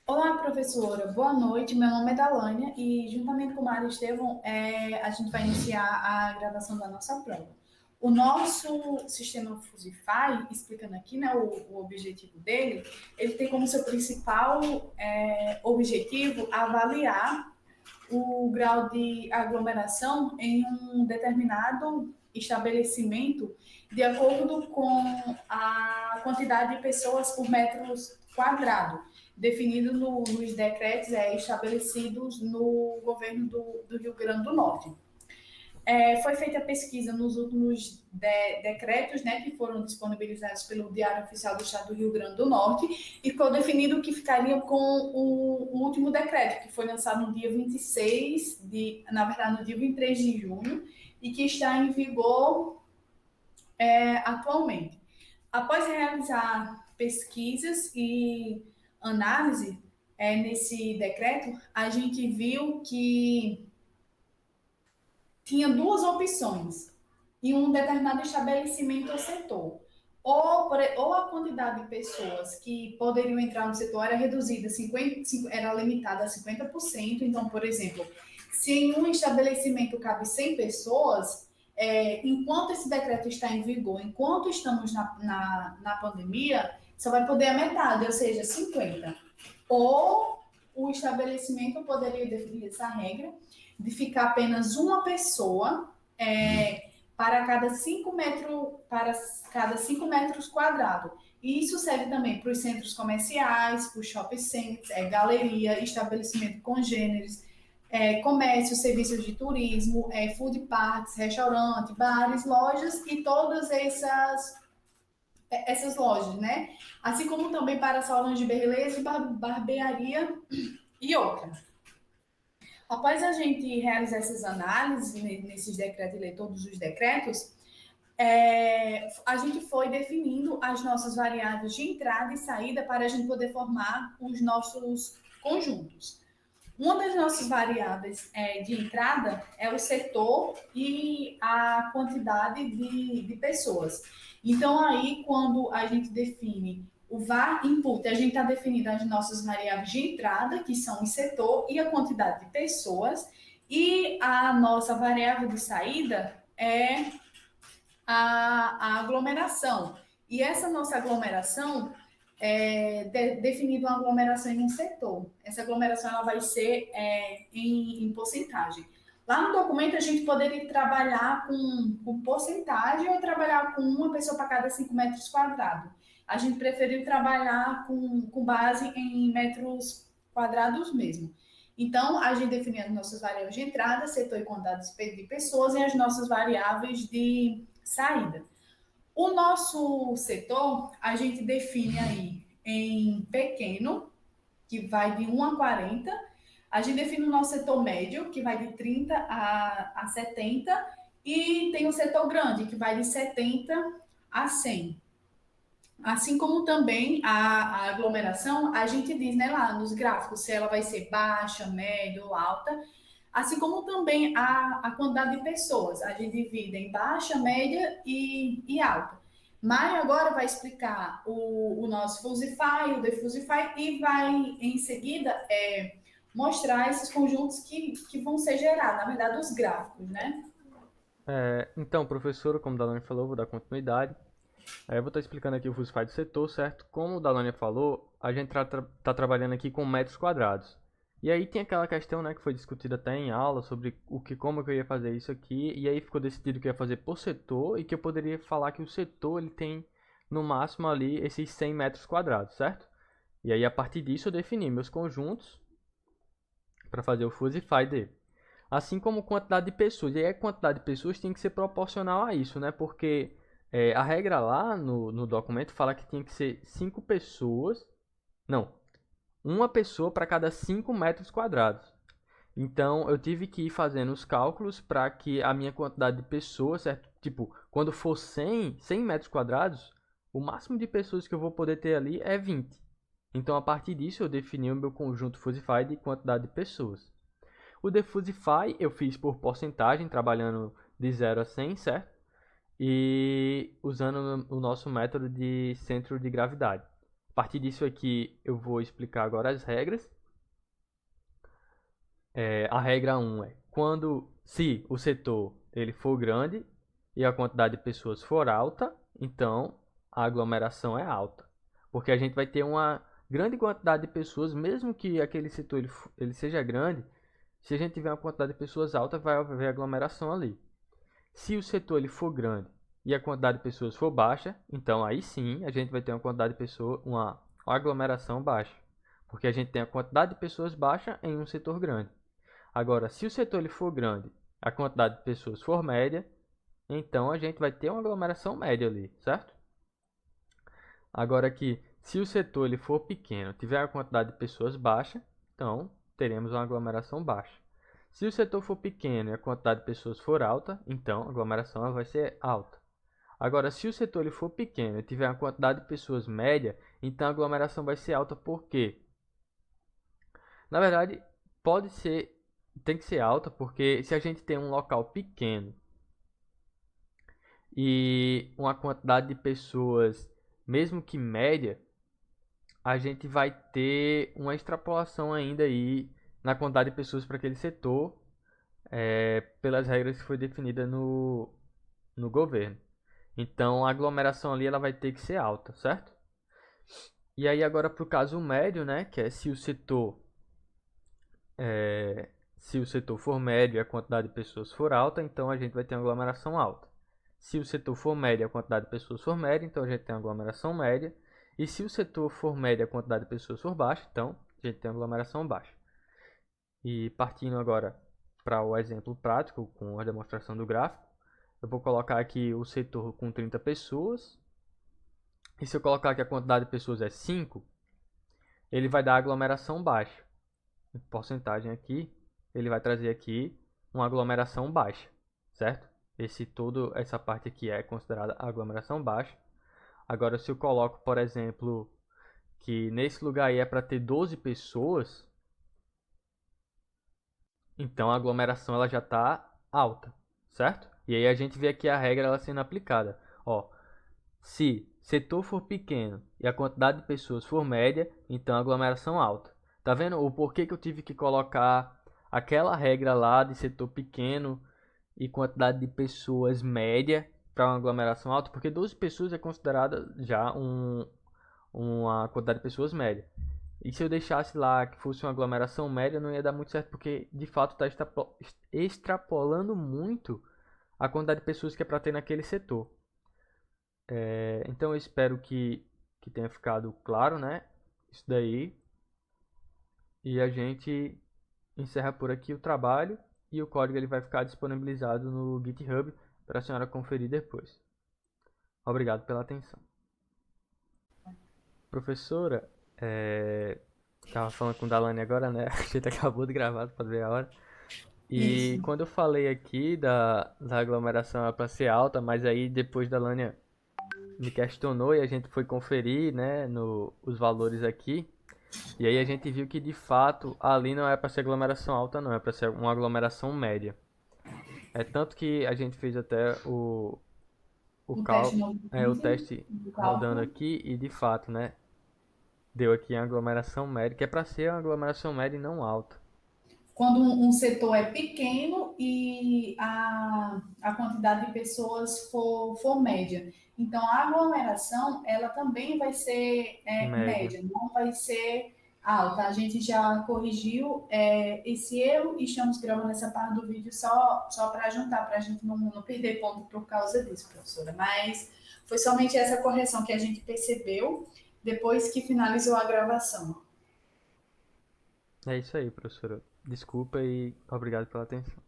Olá, professora. Boa noite. Meu nome é Dalânia e, juntamente com o Mário Estevão, a gente vai iniciar a gravação da nossa prova. O nosso sistema Fusify, explicando aqui, né, o objetivo dele, ele tem como seu principal objetivo avaliar o grau de aglomeração em um determinado estabelecimento de acordo com a quantidade de pessoas por metros quadrado, definido nos decretos estabelecidos no governo do Rio Grande do Norte. Foi feita pesquisa nos últimos decretos, né, que foram disponibilizados pelo Diário Oficial do Estado do Rio Grande do Norte, e ficou definido que ficaria com o último decreto, que foi lançado no dia 26 na verdade, no dia 23 de junho, e que está em vigor atualmente. Após realizar pesquisas e análise nesse decreto, a gente viu que tinha duas opções em um determinado estabelecimento ou setor. Ou a quantidade de pessoas que poderiam entrar no setor era reduzida, era limitada a 50%. Então, por exemplo, se em um estabelecimento cabe 100 pessoas, enquanto esse decreto está em vigor, enquanto estamos na pandemia, só vai poder a metade, ou seja, 50. Ou o estabelecimento poderia definir essa regra de ficar apenas uma pessoa para cada 5 metros quadrados. E isso serve também para os centros comerciais, para os shopping centers, galeria, estabelecimento congêneres, comércio, serviços de turismo, food parks, restaurante, bares, lojas e todas essas lojas, né? Assim como também para salões de beleza, barbearia e outras. Após a gente realizar essas análises nesses decretos e ler todos os decretos, a gente foi definindo as nossas variáveis de entrada e saída para a gente poder formar os nossos conjuntos. Uma das nossas variáveis de entrada é o setor e a quantidade de pessoas. Então, aí, quando a gente define o var input, a gente está definindo as nossas variáveis de entrada, que são o setor e a quantidade de pessoas, e a nossa variável de saída é a aglomeração. E essa nossa aglomeração definido uma aglomeração em um setor. Essa aglomeração ela vai ser em porcentagem. Lá no documento a gente poderia trabalhar com porcentagem ou trabalhar com uma pessoa para cada 5 metros quadrados. A gente preferiu trabalhar com base em metros quadrados mesmo. Então, a gente definiu as nossas variáveis de entrada, setor e quantidade de pessoas e as nossas variáveis de saída. O nosso setor, a gente define aí em pequeno, que vai de 1 a 40. A gente define o nosso setor médio, que vai de 30 a 70. E tem o setor grande, que vai de 70 a 100. Assim como também a aglomeração, a gente diz, né, lá nos gráficos, se ela vai ser baixa, média ou alta, assim como também a quantidade de pessoas. A gente divide em baixa, média e alta. Mário agora vai explicar o nosso Fusify, o Defusify, e vai, em seguida, mostrar esses conjuntos que vão ser gerados, na verdade, os gráficos, né? Então, professora, como o Dalane falou, vou dar continuidade. Eu vou estar explicando aqui o Fusify do setor, certo? Como o Dalane falou, a gente tá trabalhando aqui com metros quadrados. E aí tem aquela questão, né, que foi discutida até em aula sobre como que eu ia fazer isso aqui, e aí ficou decidido que eu ia fazer por setor e que eu poderia falar que o setor ele tem no máximo ali esses 100 metros quadrados, certo? E aí a partir disso eu defini meus conjuntos para fazer o Fusify dele. Assim como quantidade de pessoas. E aí a quantidade de pessoas tem que ser proporcional a isso, né? Porque a regra lá no documento fala que tinha que ser 5 pessoas. Não, uma pessoa para cada 5 metros quadrados. Então eu tive que ir fazendo os cálculos para que a minha quantidade de pessoas, certo? Tipo, quando for 100 metros quadrados, o máximo de pessoas que eu vou poder ter ali é 20. Então a partir disso eu defini o meu conjunto Fusify de quantidade de pessoas. O Defusify eu fiz por porcentagem, trabalhando de 0 a 100, certo? E usando o nosso método de centro de gravidade. A partir disso aqui, eu vou explicar agora as regras. A regra 1 é se o setor ele for grande e a quantidade de pessoas for alta, então a aglomeração é alta. Porque a gente vai ter uma grande quantidade de pessoas, mesmo que aquele setor ele seja grande, se a gente tiver uma quantidade de pessoas alta, vai haver aglomeração ali. Se o setor ele for grande e a quantidade de pessoas for baixa, então aí sim a gente vai ter uma quantidade de pessoas, uma aglomeração baixa. Porque a gente tem a quantidade de pessoas baixa em um setor grande. Agora, se o setor ele for grande, a quantidade de pessoas for média, então a gente vai ter uma aglomeração média ali, certo? Agora aqui, se o setor ele for pequeno, tiver a quantidade de pessoas baixa, então teremos uma aglomeração baixa. Se o setor for pequeno e a quantidade de pessoas for alta, então a aglomeração vai ser alta. Agora, se o setor ele for pequeno e tiver uma quantidade de pessoas média, então a aglomeração vai ser alta. Por quê? Na verdade, tem que ser alta, porque se a gente tem um local pequeno e uma quantidade de pessoas, mesmo que média, a gente vai ter uma extrapolação ainda aí na quantidade de pessoas para aquele setor, pelas regras que foi definida no governo. Então a aglomeração ali ela vai ter que ser alta, certo? E aí agora para o caso médio, né, que é se o setor for médio e a quantidade de pessoas for alta, então a gente vai ter uma aglomeração alta. Se o setor for médio e a quantidade de pessoas for média, então a gente tem uma aglomeração média. E se o setor for médio e a quantidade de pessoas for baixa, então a gente tem uma aglomeração baixa. E partindo agora para o exemplo prático, com a demonstração do gráfico, eu vou colocar aqui o setor com 30 pessoas. E se eu colocar que a quantidade de pessoas é 5, ele vai dar aglomeração baixa. Em porcentagem aqui, ele vai trazer aqui uma aglomeração baixa, certo? Essa parte aqui é considerada aglomeração baixa. Agora, se eu coloco, por exemplo, que nesse lugar aí é para ter 12 pessoas, então a aglomeração ela já está alta, certo? E aí a gente vê aqui a regra ela sendo aplicada. Ó, se setor for pequeno e a quantidade de pessoas for média, então aglomeração alta. Tá vendo o porquê que eu tive que colocar aquela regra lá de setor pequeno e quantidade de pessoas média para uma aglomeração alta? Porque 12 pessoas é considerada já uma quantidade de pessoas média. E se eu deixasse lá que fosse uma aglomeração média, não ia dar muito certo, porque de fato está extrapolando muito a quantidade de pessoas que é para ter naquele setor. Então eu espero que tenha ficado claro, né? Isso daí. E a gente encerra por aqui o trabalho e o código ele vai ficar disponibilizado no GitHub para a senhora conferir depois. Obrigado pela atenção. Professora, estava falando com o Dalane agora, né? A gente acabou de gravar para ver a hora. E Isso. quando eu falei aqui da aglomeração para ser alta, mas aí depois da Lânia me questionou e a gente foi conferir, né, os valores aqui. E aí a gente viu que de fato ali não é para ser aglomeração alta, não, é para ser uma aglomeração média. É tanto que a gente fez até O teste no o 15 teste do rodando cálculo. aqui e de fato, né, deu aqui a aglomeração média, que é para ser uma aglomeração média e não alta. Quando um setor é pequeno e a quantidade de pessoas for média. Então, a aglomeração, ela também vai ser Média. média, não vai ser alta. A gente já corrigiu esse erro e estamos gravando essa parte do vídeo só para juntar, para a gente não perder ponto por causa disso, professora. Mas foi somente essa correção que a gente percebeu depois que finalizou a gravação. É isso aí, professora. Desculpa e obrigado pela atenção.